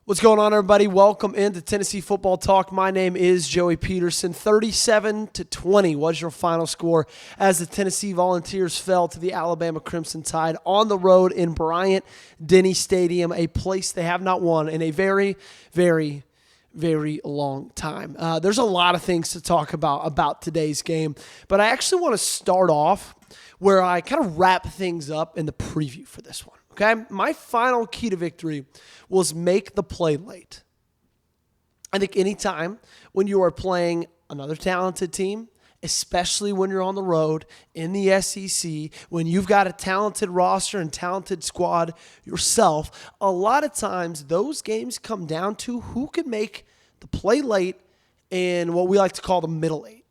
What's going on, everybody? Welcome into Tennessee Football Talk. My name is Joey Petersen. 37-20 was your final score as the Tennessee Volunteers fell to the Alabama Crimson Tide on the road in Bryant-Denny Stadium, a place they have not won in a very, very, very long time. There's a lot of things to talk about today's game, but I actually want to start off where I kind of wrap things up in the preview for this one. Okay, my final key to victory was make the play late. I think anytime when you are playing another talented team, especially when you're on the road in the SEC, when you've got a talented roster and talented squad yourself, a lot of times those games come down to who can make the play late in what we like to call the middle eight.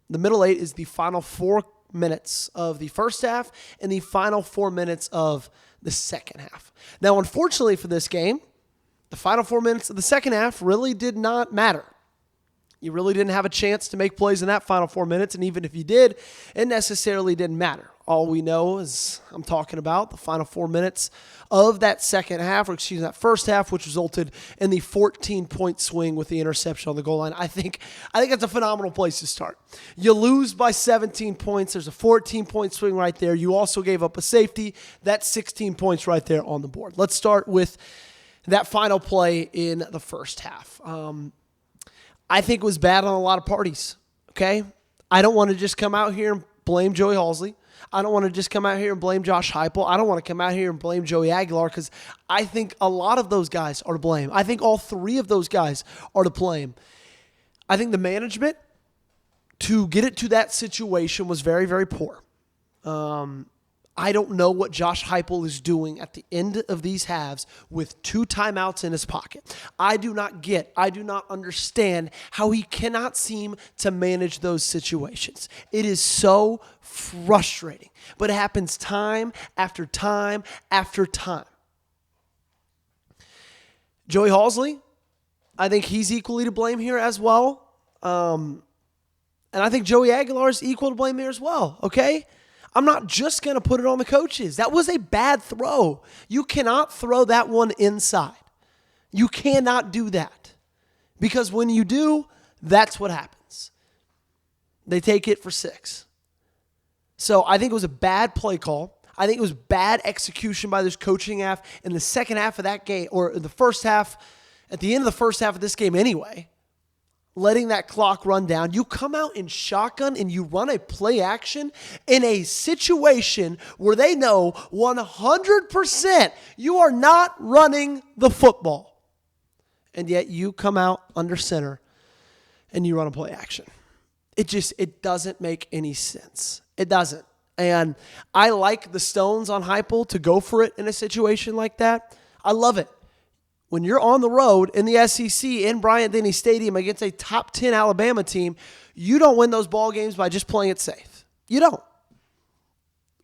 The middle eight is the final 4 minutes of the first half and the final 4 minutes of the second half. Now, unfortunately for this game, the final 4 minutes of the second half really did not matter. You really didn't have a chance to make plays in that final 4 minutes, and even if you did, it necessarily didn't matter. All we know is I'm talking about the final 4 minutes of that second half, that first half, which resulted in the 14-point swing with the interception on the goal line. I think that's a phenomenal place to start. You lose by 17 points. There's a 14-point swing right there. You also gave up a safety. That's 16 points right there on the board. Let's start with that final play in the first half. I think it was bad on a lot of parties, okay? I don't want to just come out here and blame Joey Halzle. I don't want to just come out here and blame Josh Heupel. I don't want to come out here and blame Joey Aguilar because I think a lot of those guys are to blame. I think all three of those guys are to blame. I think the management to get it to that situation was very, very poor. I don't know what Josh Heupel is doing at the end of these halves with 2 timeouts in his pocket. I do not understand how he cannot seem to manage those situations. It is so frustrating, but it happens time after time after time. Joey Halzle, I think he's equally to blame here as well. And I think Joey Aguilar is equal to blame here as well, okay? I'm not just going to put it on the coaches. That was a bad throw. You cannot throw that one inside. You cannot do that. Because when you do, that's what happens. They take it for 6. So I think it was a bad play call. I think it was bad execution by this coaching staff in the second half of that game, or in the first half, at the end of the first half of this game anyway. Letting that clock run down. You come out in shotgun and you run a play action in a situation where they know 100% you are not running the football. And yet you come out under center and you run a play action. It doesn't make any sense. It doesn't. And I like the stones on Heupel to go for it in a situation like that. I love it. When you're on the road in the SEC in Bryant-Denny Stadium against a top 10 Alabama team, you don't win those ball games by just playing it safe. You don't.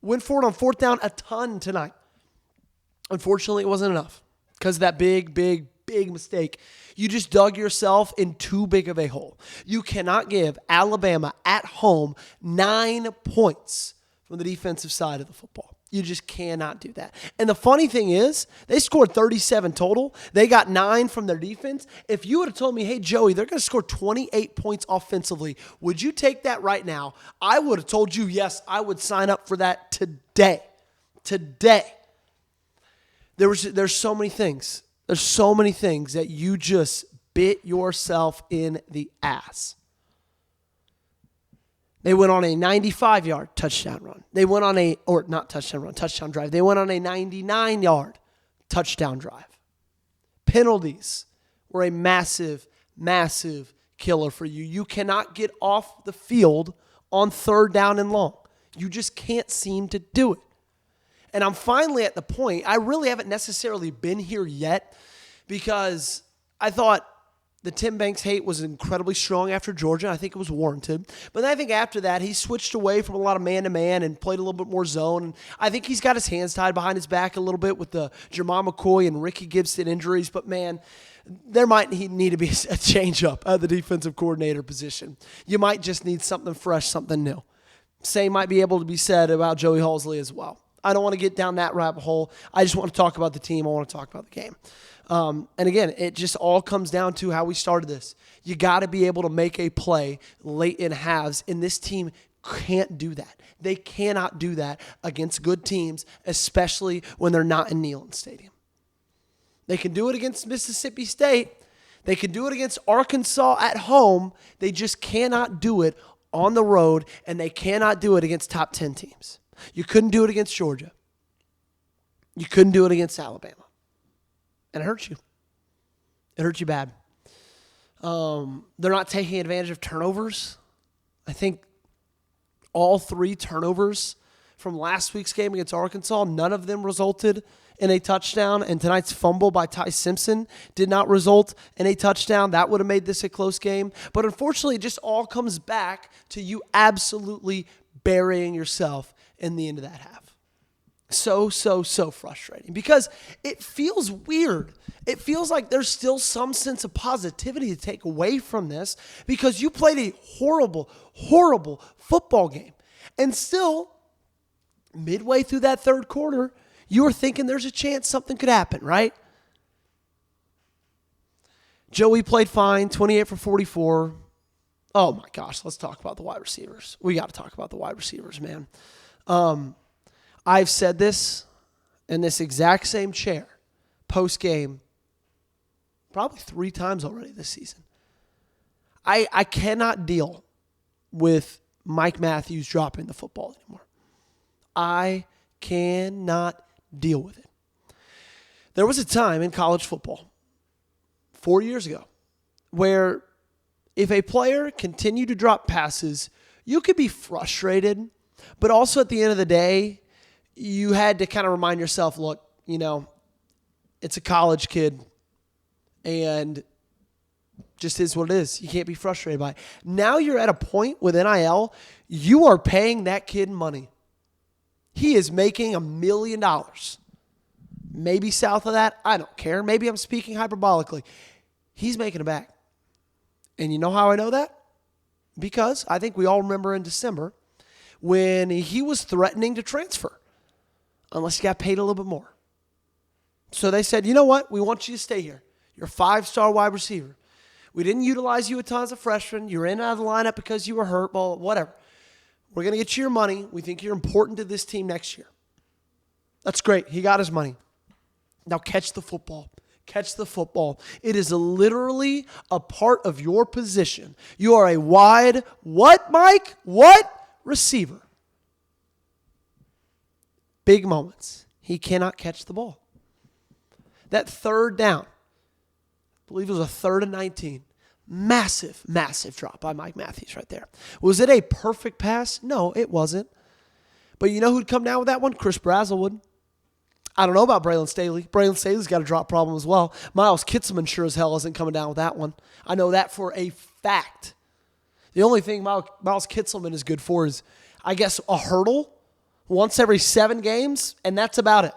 Went for it on 4th down a ton tonight. Unfortunately, it wasn't enough because of that big mistake. You just dug yourself in too big of a hole. You cannot give Alabama at home 9 points from the defensive side of the football. You just cannot do that. And the funny thing is, they scored 37 total. They got 9 from their defense. If you would have told me, hey, Joey, they're going to score 28 points offensively, would you take that right now? I would have told you, yes, I would sign up for that today. Today. There's so many things. There's so many things that you just bit yourself in the ass. They went on a 95-yard touchdown run. They went on touchdown drive. They went on a 99-yard touchdown drive. Penalties were a massive, massive killer for you. You cannot get off the field on 3rd down and long. You just can't seem to do it. And I'm finally at the point, I really haven't necessarily been here yet because I thought the Tim Banks hate was incredibly strong after Georgia. I think it was warranted. But then I think after that, he switched away from a lot of man-to-man and played a little bit more zone. And I think he's got his hands tied behind his back a little bit with the Jamal McCoy and Ricky Gibson injuries. But, man, there might need to be a change-up at the defensive coordinator position. You might just need something fresh, something new. Same might be able to be said about Joey Halzle as well. I don't want to get down that rabbit hole. I just want to talk about the team. I want to talk about the game. And again, it just all comes down to how we started this. You got to be able to make a play late in halves, and this team can't do that. They cannot do that against good teams, especially when they're not in Neyland Stadium. They can do it against Mississippi State. They can do it against Arkansas at home. They just cannot do it on the road, and they cannot do it against top 10 teams. You couldn't do it against Georgia. You couldn't do it against Alabama. And it hurts you. It hurts you bad. They're not taking advantage of turnovers. I think all 3 turnovers from last week's game against Arkansas, none of them resulted in a touchdown. And tonight's fumble by Ty Simpson did not result in a touchdown. That would have made this a close game. But unfortunately, it just all comes back to you absolutely burying yourself in the end of that half. So frustrating because it feels weird. It feels like there's still some sense of positivity to take away from this because you played a horrible football game. And still, midway through that third quarter, you were thinking there's a chance something could happen, right? Joey played fine, 28 for 44. Oh my gosh, let's talk about the wide receivers. We got to talk about the wide receivers, man. I've said this in this exact same chair post-game probably 3 times already this season. I cannot deal with Mike Matthews dropping the football anymore. I cannot deal with it. There was a time in college football 4 years ago where if a player continued to drop passes, you could be frustrated, but also at the end of the day, you had to kind of remind yourself, look, it's a college kid and just is what it is. You can't be frustrated by it. Now you're at a point with NIL, you are paying that kid money. He is making $1 million. Maybe south of that, I don't care. Maybe I'm speaking hyperbolically. He's making it back. And you know how I know that? Because I think we all remember in December when he was threatening to transfer unless he got paid a little bit more. So they said, you know what? We want you to stay here. You're a 5-star wide receiver. We didn't utilize you a ton as a freshman. You're in and out of the lineup because you were hurt, well, whatever. We're going to get you your money. We think you're important to this team next year. That's great. He got his money. Now catch the football. Catch the football. It is literally a part of your position. You are a wide, what, Mike? What? Receiver. Big moments. He cannot catch the ball. That third down, I believe it was a 3rd and 19. Massive drop by Mike Matthews right there. Was it a perfect pass? No, it wasn't. But you know who'd come down with that one? Chris Brazzell would. I don't know about Braylon Staley. Braylon Staley's got a drop problem as well. Miles Kitselman sure as hell isn't coming down with that one. I know that for a fact. The only thing Miles Kitselman is good for is, I guess, a hurdle once every 7 games, and that's about it.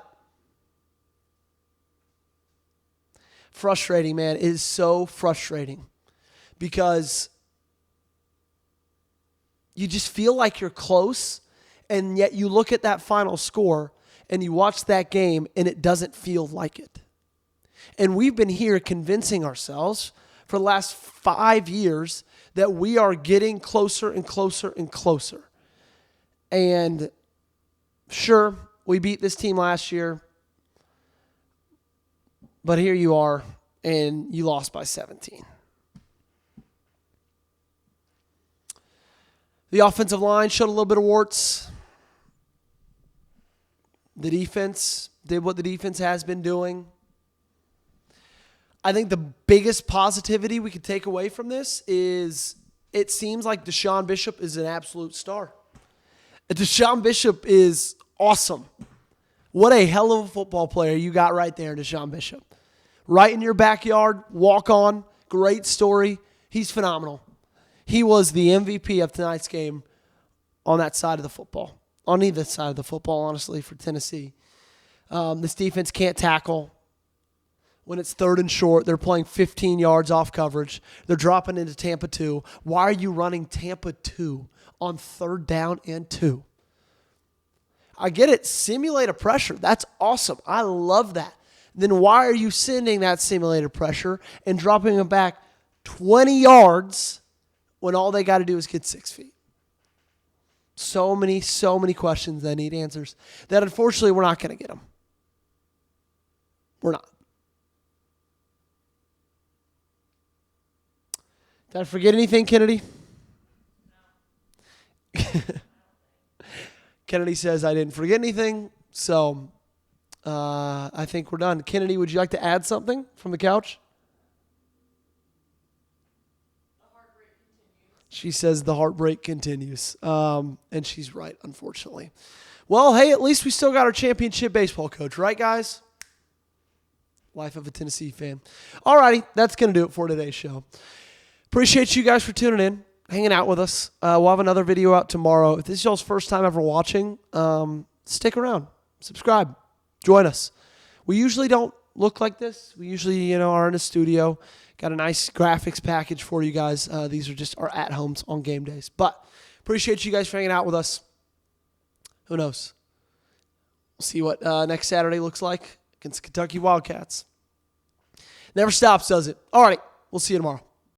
Frustrating, man. It is so frustrating because you just feel like you're close, and yet you look at that final score and you watch that game and it doesn't feel like it. And we've been here convincing ourselves for the last 5 years that we are getting closer and closer and closer. And sure, we beat this team last year, but here you are, and you lost by 17. The offensive line showed a little bit of warts. The defense did what the defense has been doing. I think the biggest positivity we could take away from this is it seems like Deshaun Bishop is an absolute star. Deshaun Bishop is awesome. What a hell of a football player you got right there, Deshaun Bishop. Right in your backyard, walk on, great story. He's phenomenal. He was the MVP of tonight's game on that side of the football. On either side of the football, honestly, for Tennessee. This defense can't tackle. When it's 3rd and short, they're playing 15 yards off coverage. They're dropping into Tampa 2. Why are you running Tampa 2 on 3rd down and 2? I get it. Simulate a pressure. That's awesome. I love that. Then why are you sending that simulated pressure and dropping them back 20 yards when all they got to do is get 6 feet? So many questions that need answers that unfortunately we're not going to get them. We're not. Did I forget anything, Kennedy? No. Kennedy says I didn't forget anything, so I think we're done. Kennedy, would you like to add something from the couch? She says the heartbreak continues, and she's right, unfortunately. Well, hey, at least we still got our championship baseball coach, right, guys? Life of a Tennessee fan. All righty, that's going to do it for today's show. Appreciate you guys for tuning in, hanging out with us. We'll have another video out tomorrow. If this is y'all's first time ever watching, stick around, subscribe, join us. We usually don't look like this. We usually, are in a studio. Got a nice graphics package for you guys. These are just our at-homes on game days. But appreciate you guys for hanging out with us. Who knows? We'll see what next Saturday looks like against the Kentucky Wildcats. Never stops, does it? All right. We'll see you tomorrow.